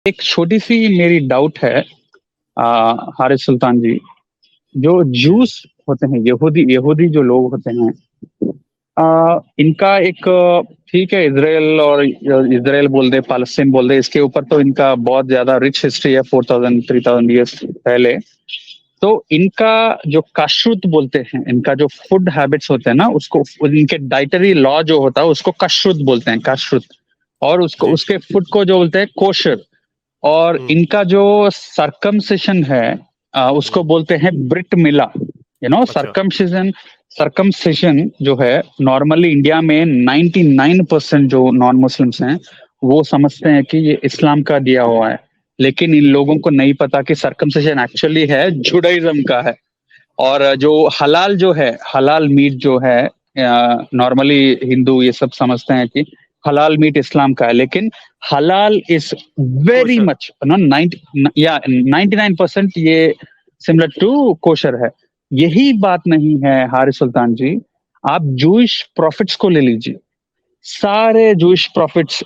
एक छोटी सी मेरी डाउट है हारिस सुल्तान जी। जो जी जूस होते हैं, यहूदी यहूदी जो लोग होते हैं, इनका एक ठीक है, इसराइल और इसराइल बोल दे, पालस्तीन बोल दे, इसके ऊपर तो इनका बहुत ज्यादा रिच हिस्ट्री है, 4000 3000 ईयर्स पहले। तो इनका जो कशरुत बोलते हैं, इनका जो फूड हैबिट्स होते हैं ना, उसको इनके डाइटरी लॉ जो होता है उसको कशरुत बोलते हैं, कशरुत। और उसको जी। उसके फूड को जो बोलते हैं कोशर। और हम्म इनका जो सरकमसिशन है, हम्म, उसको बोलते हैं ब्रिट मिला। अच्छा। सरकमसिजन सरकमसिशन जो है, नॉर्मली इंडिया में 99% जो नॉन मुस्लिम्स हैं वो समझते हैं कि ये इस्लाम का दिया हुआ है। लेकिन इन लोगों को नहीं पता कि सरकमसिशन एक्चुअली है जुडाइज्म का है। और जो हलाल जो है, हलाल मीट जो है, नॉर्मली हिंदू ये सब समझते हैं कि हलाल मीट इस्लाम का है। लेकिन हलाल इज वेरी कोशर। मच 99% ये सिमिलर टू कोशर है। यही बात नहीं है हारिस सुल्तान जी। आप जूइश प्रॉफिट्स को ले लीजिए, सारे जूइश प्रॉफिट्स,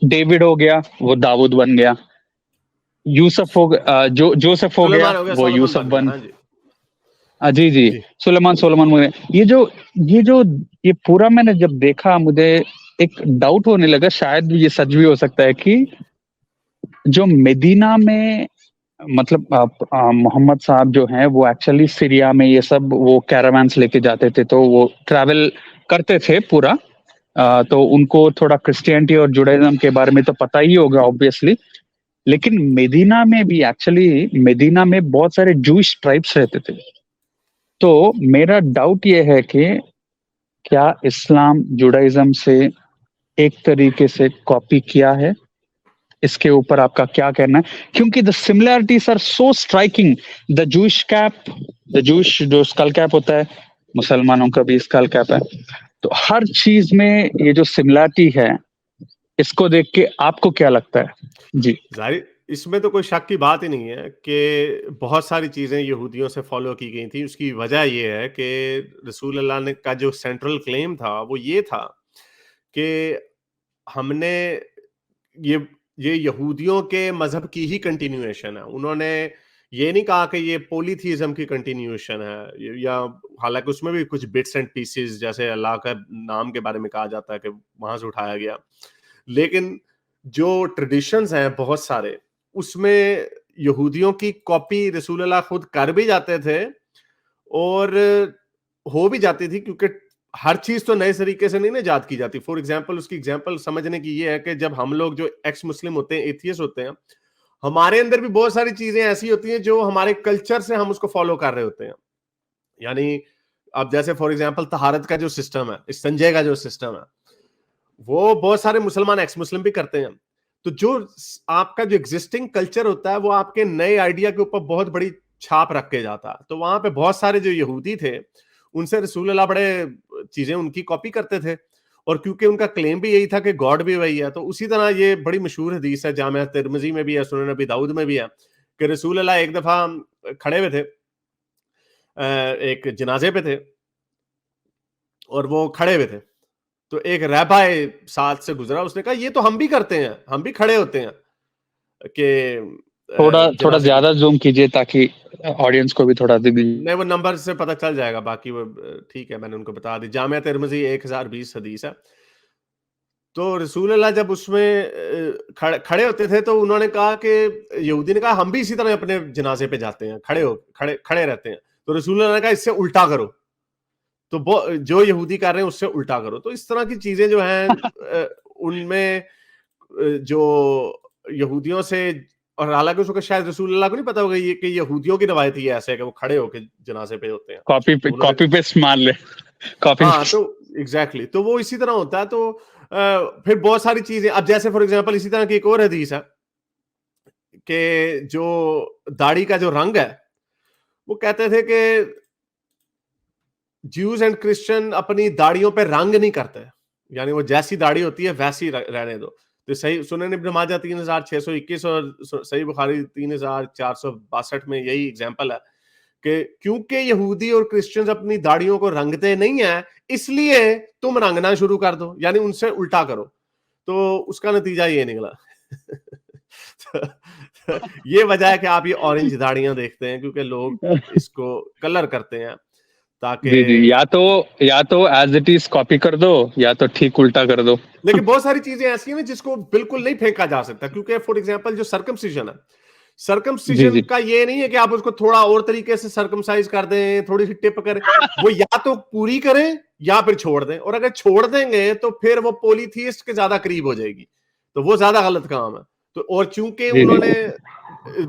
डेविड हो गया वो दाऊद बन गया, यूसुफ हो गया, जोसेफ हो गया सुलेमान हो गया, वो सोलोमन यूसुफ बन गया। बन। हाँ जी। जी जी। जी सुलेमान सोलोमन मुझे ये जो ये पूरा मैंने जब देखा, मुझे एक डाउट होने लगा, शायद ये सच भी हो सकता है कि जो मदीना में, मतलब मोहम्मद साहब जो हैं वो एक्चुअली सीरिया में ये सब वो कैरावान्स लेके जाते थे, तो वो ट्रैवल करते थे पूरा। तो उनको थोड़ा क्रिश्चियनिटी और जुडाइज्म के बारे में तो पता ही होगा ऑब्वियसली। लेकिन मदीना में भी एक्चुअली, मदीना में बहुत सारे जूइश ट्राइब्स रहते थे। तो मेरा डाउट ये है कि क्या इस्लाम जुडाइज्म से एक तरीके से कॉपी किया है? इसके ऊपर आपका क्या कहना है? क्योंकि the similarities are so striking. The Jewish cap, the Jewish जो स्कल कैप होता है, मुसलमानों का भी स्कल कैप है। तो हर चीज में ये जो सिमिलैरिटी है, इसको देख के आपको क्या लगता है? जी। जाहिर, इसमें तो कोई शक की बात ही नहीं है कि बहुत सारी चीजें यहूदियों से फॉलो की गई थी। उसकी वजह ये है कि रसूल अल्लाह ने का जो सेंट्रल क्लेम था वो ये था कि हमने ये ये यहूदियों के मजहब की ही कंटिन्यूएशन है। उन्होंने ये नहीं कहा कि ये पॉलीथीइज्म की कंटिन्यूएशन है, या हालांकि उसमें भी कुछ बिट्स एंड पीसेस, जैसे अल्लाह का नाम के बारे में कहा जाता है कि वहां से उठाया गया। लेकिन जो ट्रेडिशंस हैं बहुत सारे, उसमें यहूदियों की कॉपी रसूल अल्लाह खुद कर भी जाते थे और हो भी जाती थी, क्योंकि हर चीज तो नए तरीके से नहीं ना इजाद की जाती। फॉर एग्जाम्पल, उसकी एग्जाम्पल समझने की ये है कि जब हम लोग जो एक्स मुस्लिम होते हैं, एथियस्ट होते हैं, हमारे अंदर भी बहुत सारी चीजें ऐसी होती हैं जो हमारे कल्चर से हम उसको फॉलो कर रहे होते हैं। यानी अब जैसे फॉर एग्जाम्पल तहारत का जो सिस्टम है, इस संजय का जो सिस्टम है, वो बहुत सारे मुसलमान एक्स मुस्लिम भी करते हैं। तो जो आपका जो एग्जिस्टिंग कल्चर होता है वो आपके नए आइडिया के ऊपर बहुत बड़ी छाप रख के जाता है। तो वहां पे बहुत सारे जो यहूदी थे, उनसे रसूल अल्लाह बड़े चीजें उनकी कॉपी करते थे। और क्योंकि उनका क्लेम भी यही था कि गॉड भी वही है, तो उसी तरह ये बड़ी मशहूर हदीस है, जामिया तिरमिजी में भी है, सुनन नबी दाऊद में भी है, कि रसूल अल्लाह एक दफा खड़े हुए थे, एक जनाजे पे थे और वो खड़े हुए थे। तो एक रैबाई साथ से गुजरा, उसने कहा ये तो हम भी करते हैं, हम भी खड़े होते हैं कि थोड़ा थोड़ा जनाजे के। ज्यादा जूम कीजिए ताकि ऑडियंस को भी थोड़ा दिखे। नहीं, वो नंबर से पता चल जाएगा, बाकी वो ठीक है, मैंने उनको बता दी। जामिया तिरमिजी 1020 हदीस है। तो रसूल अल्लाह जब उसमें खड़े होते थे, तो उन्होंने कहा कि यहूदी ने कहा हम भी इसी तरह अपने जनाजे पे जाते हैं, खड़े खड़े रहते हैं। तो रसूल अल्लाह ने कहा इससे उल्टा करो। तो वो जो यहूदी कर रहे हैं उससे उल्टा करो। तो इस तरह की चीजें जो हैं उनमें जो यहूदियों से, और हालांकि उसको शायद रसूल अल्लाह को नहीं पता होगा ये कि यहूदियों की रवायत ही ऐसे है कि वो खड़े होकर जनाजे पे होते हैं। तो उन्होंने, कॉपी पेस्ट मार ले, कॉपी हाँ, पेस्ट। तो एग्जैक्टली तो वो इसी तरह होता है। तो फिर बहुत सारी चीजें, अब जैसे फॉर एग्जांपल इसी तरह की एक और हदीस है कि जो दाढ़ी का जो रंग है, वो कहते थे कि ज्यूज एंड क्रिश्चियन अपनी दाढ़ियों पे रंग नहीं करते, यानी वो जैसी दाढ़ी होती है वैसी रहने दो। तो सही सुनन इब्न माजा 3621 और सही बुखारी 3462 में यही एग्जांपल है कि क्योंकि यहूदी और क्रिश्चियंस अपनी दाढ़ियों को रंगते नहीं है, इसलिए तुम रंगना शुरू कर दो, यानी उनसे उल्टा करो। तो उसका नतीजा ये निकला। ये वजह है कि आप ये ऑरेंज दाढ़ियां देखते हैं, क्योंकि लोग इसको कलर करते हैं ताकि जी जी, या तो एज इट इज कॉपी कर दो, या तो ठीक उल्टा कर दो। लेकिन बहुत सारी चीजें ऐसी हैं जिसको बिल्कुल नहीं फेंका जा सकता, क्योंकि फॉर एग्जांपल जो सर्कमसिजन है, जी सर्कमसिजन जी का ये नहीं है कि आप उसको थोड़ा और तरीके से सर्कमसाइज कर दें, थोड़ी सी टिप करें, वो या तो पूरी करें या फिर छोड़ दें, और अगर छोड़ देंगे तो फिर वो पोलीथियस्ट के ज्यादा करीब हो जाएगी, तो वो ज्यादा गलत काम है। तो और चूंकि जी जी उन्होंने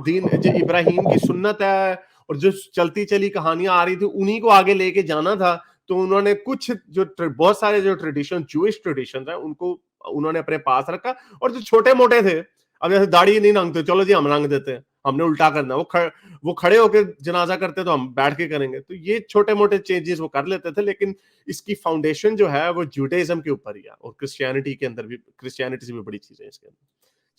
दीन जो इब्राहिम की सुन्नत है और जो चलती चली कहानियां आ रही थी उन्हीं को आगे लेके जाना था, तो उन्होंने कुछ जो बहुत सारे जो ट्रेडिशन, जूइश ट्रेडिशन है, उनको उन्होंने अपने पास रखा, और जो छोटे मोटे थे, अब जैसे दाढ़ी नहीं रंगते, चलो जी हम रंग देते हैं, हमने उल्टा करना, वो खड़े होकर जनाजा करते तो हम बैठ के करेंगे, तो ये छोटे मोटे चेंजेस वो कर लेते थे, लेकिन इसकी फाउंडेशन जो है वो जुडाइज्म के ऊपर ही है, और क्रिश्चियनिटी के अंदर भी, क्रिश्चियनिटी से भी बड़ी चीजें इसके अंदर।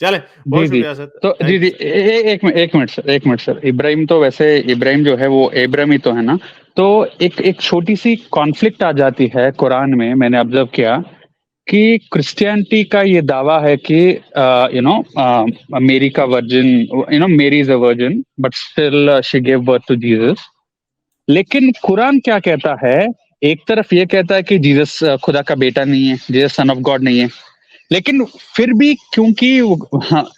चले, जी बहुत जी। शुक्रिया सर, तो जी थैंक जी, यू सर। एक मिनट सर, एक मिनट सर। इब्राहिम तो वैसे, इब्राहिम जो है वो एब्राम ही तो है ना। तो एक छोटी सी कॉन्फ्लिक्ट आ जाती है कुरान में, मैंने ऑब्जर्व किया कि क्रिश्चियनिटी का ये दावा है कि मेरी का virgin, Mary is a virgin but still she give birth to Jesus. लेकिन कुरान क्या कहता है? एक तरफ ये कहता है कि जीसस खुदा का बेटा नहीं है, जीसस सन ऑफ गॉड नहीं है। लेकिन फिर भी क्योंकि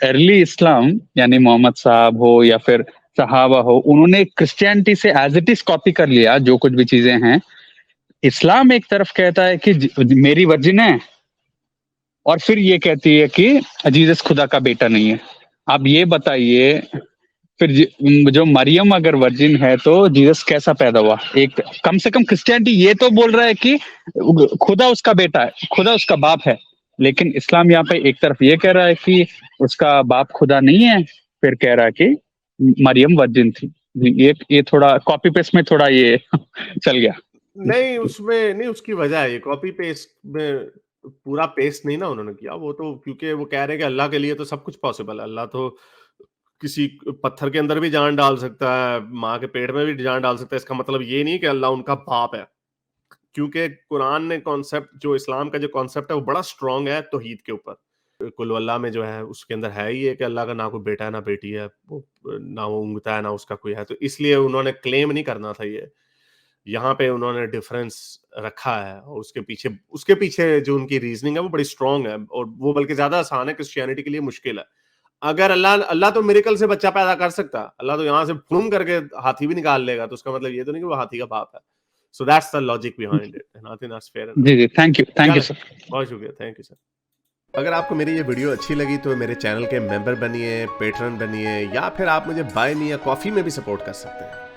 अर्ली इस्लाम यानी मोहम्मद साहब हो या फिर सहाबा हो, उन्होंने क्रिश्चियनिटी से एज इट इज कॉपी कर लिया जो कुछ भी चीजें हैं। इस्लाम एक तरफ कहता है कि मेरी वर्जिन है, और फिर ये कहती है कि जीसस खुदा का बेटा नहीं है। आप ये बताइए, फिर जो मरियम अगर वर्जिन है तो जीसस कैसा पैदा हुआ? एक कम से कम क्रिश्चियनिटी ये तो बोल रहा है कि खुदा उसका बेटा है, खुदा उसका बाप है। लेकिन इस्लाम यहाँ पे एक तरफ ये कह रहा है कि उसका बाप खुदा नहीं है, फिर कह रहा है कि मरियम वर्जिन थी। ये थोड़ा कॉपी पेस्ट में थोड़ा ये चल गया। नहीं, उसमें नहीं, उसकी वजह है ये कॉपी पेस्ट में, पूरा पेस्ट नहीं ना उन्होंने किया, वो तो क्योंकि वो कह रहे हैं कि अल्लाह के लिए तो सब कुछ पॉसिबल है, अल्लाह तो किसी पत्थर के अंदर भी जान डाल सकता है, माँ के पेट में भी जान डाल सकता है, इसका मतलब ये नहीं कि अल्लाह उनका बाप है, क्योंकि कुरान ने कॉन्सेप्ट, जो इस्लाम का जो कॉन्सेप्ट है वो बड़ा स्ट्रांग है तौहीद के ऊपर। कुल अल्लाह में जो है उसके अंदर है ही है कि अल्लाह का ना कोई बेटा है ना बेटी है, वो ना वो ऊँगता है ना उसका कोई है, तो इसलिए उन्होंने क्लेम नहीं करना था ये। यहाँ पे उन्होंने डिफरेंस रखा है, और उसके पीछे जो उनकी रीजनिंग है वो बड़ी स्ट्रांग है, और वो बल्कि ज्यादा आसान है, क्रिश्चियनिटी के लिए मुश्किल है। अगर अल्लाह अल्लाह तो मिरेकल से बच्चा पैदा कर सकता है, अल्लाह तो यहाँ से फूम करके हाथी भी निकाल लेगा, तो उसका मतलब ये तो नहीं कि वो हाथी का बाप है। So that's the logic behind it, and I think that's fair enough. जी जी, थैंक यू चलें, सर। बहुत शुक्रिया, थैंक यू सर। अगर आपको मेरी ये वीडियो अच्छी लगी तो मेरे चैनल के मेंबर बनिए, पेट्रन बनिए, या फिर आप मुझे बाय मी या कॉफी में भी सपोर्ट कर सकते हैं।